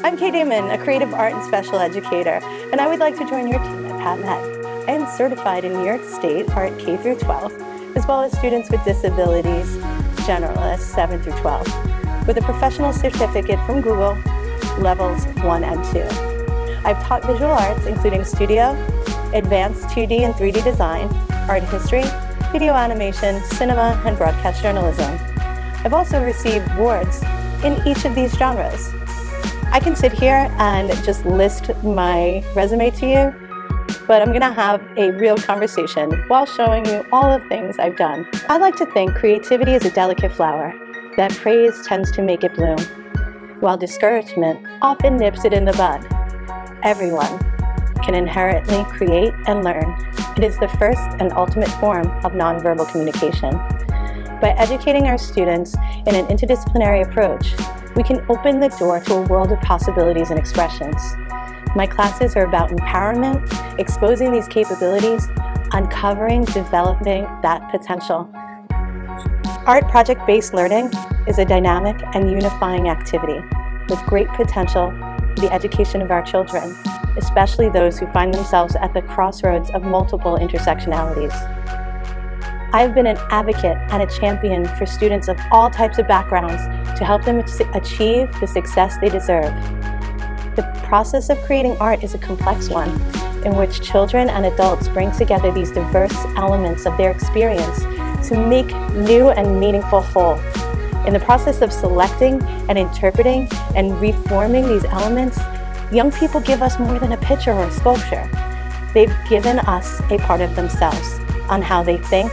I'm Kay Damon, a creative art and special educator, and I would like to join your team at PatMed. I am certified in New York State Art K through 12, as well as students with disabilities, generalists 7 through 12, with a professional certificate from Google, levels 1 and 2. I've taught visual arts, including studio, advanced 2D and 3D design, art history, video animation, cinema, and broadcast journalism. I've also received awards in each of these genres. I can sit here and just list my resume to you, but I'm gonna have a real conversation while showing you all the things I've done. I like to think creativity is a delicate flower, that praise tends to make it bloom, while discouragement often nips it in the bud. Everyone can inherently create and learn. It is the first and ultimate form of nonverbal communication. By educating our students in an interdisciplinary approach, we can open the door to a world of possibilities and expressions. My classes are about empowerment, exposing these capabilities, uncovering, developing that potential. Art project-based learning is a dynamic and unifying activity with great potential for the education of our children, especially those who find themselves at the crossroads of multiple intersectionalities. I've been an advocate and a champion for students of all types of backgrounds to help them achieve the success they deserve. The process of creating art is a complex one in which children and adults bring together these diverse elements of their experience to make new and meaningful whole. In the process of selecting and interpreting and reforming these elements, young people give us more than a picture or a sculpture. They've given us a part of themselves on how they think,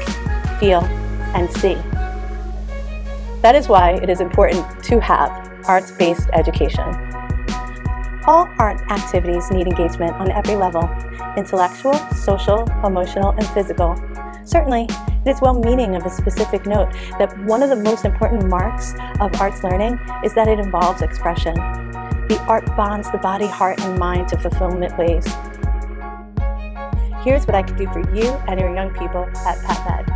feel, and see. That is why it is important to have arts-based education. All art activities need engagement on every level: intellectual, social, emotional, and physical. Certainly, it is well-meaning of a specific note that one of the most important marks of arts learning is that it involves expression. The art bonds the body, heart, and mind to fulfillment ways. Here's what I can do for you and your young people at PatMed.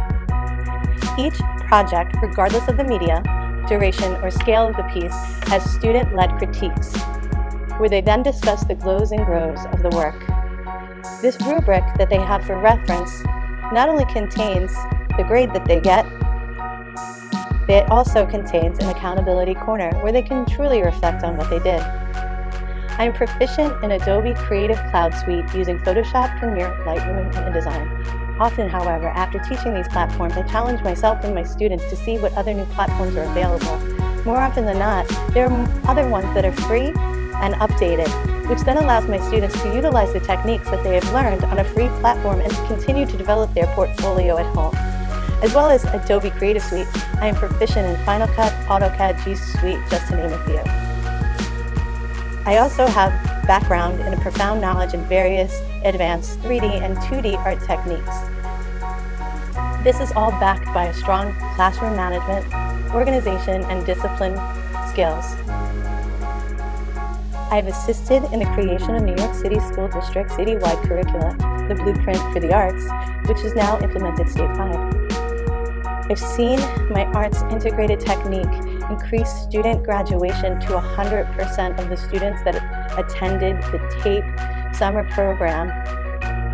Each project, regardless of the media, duration, or scale of the piece, has student-led critiques, where they then discuss the glows and grows of the work. This rubric that they have for reference not only contains the grade that they get, it also contains an accountability corner where they can truly reflect on what they did. I am proficient in Adobe Creative Cloud Suite using Photoshop, Premiere, Lightroom, and InDesign. Often, however, after teaching these platforms, I challenge myself and my students to see what other new platforms are available. More often than not, there are other ones that are free and updated, which then allows my students to utilize the techniques that they have learned on a free platform and to continue to develop their portfolio at home. As well as Adobe Creative Suite, I am proficient in Final Cut, AutoCAD, G Suite, just to name a few. I also have background in a profound knowledge in various advanced 3D and 2D art techniques. This is all backed by a strong classroom management, organization, and discipline skills. I've assisted in the creation of New York City School District's citywide curricula, the Blueprint for the Arts, which is now implemented statewide. I've seen my arts integrated technique increase student graduation to 100% of the students that attended the TAPE summer program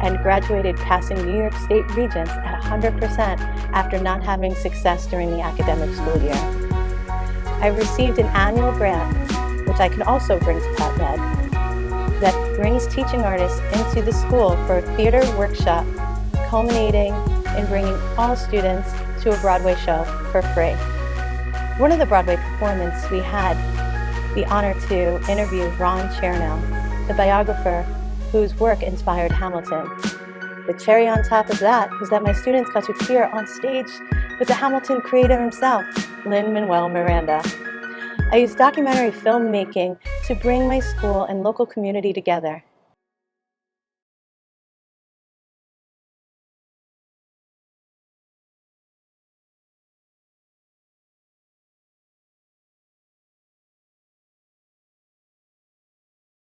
and graduated passing New York State Regents at 100% after not having success during the academic school year. I received an annual grant, which I can also bring to PatMed, that brings teaching artists into the school for a theater workshop, culminating in bringing all students to a Broadway show for free. One of the Broadway performances, we had the honor to interview Ron Chernow, the biographer whose work inspired Hamilton. The cherry on top of that was that my students got to appear on stage with the Hamilton creator himself, Lin-Manuel Miranda. I used documentary filmmaking to bring my school and local community together.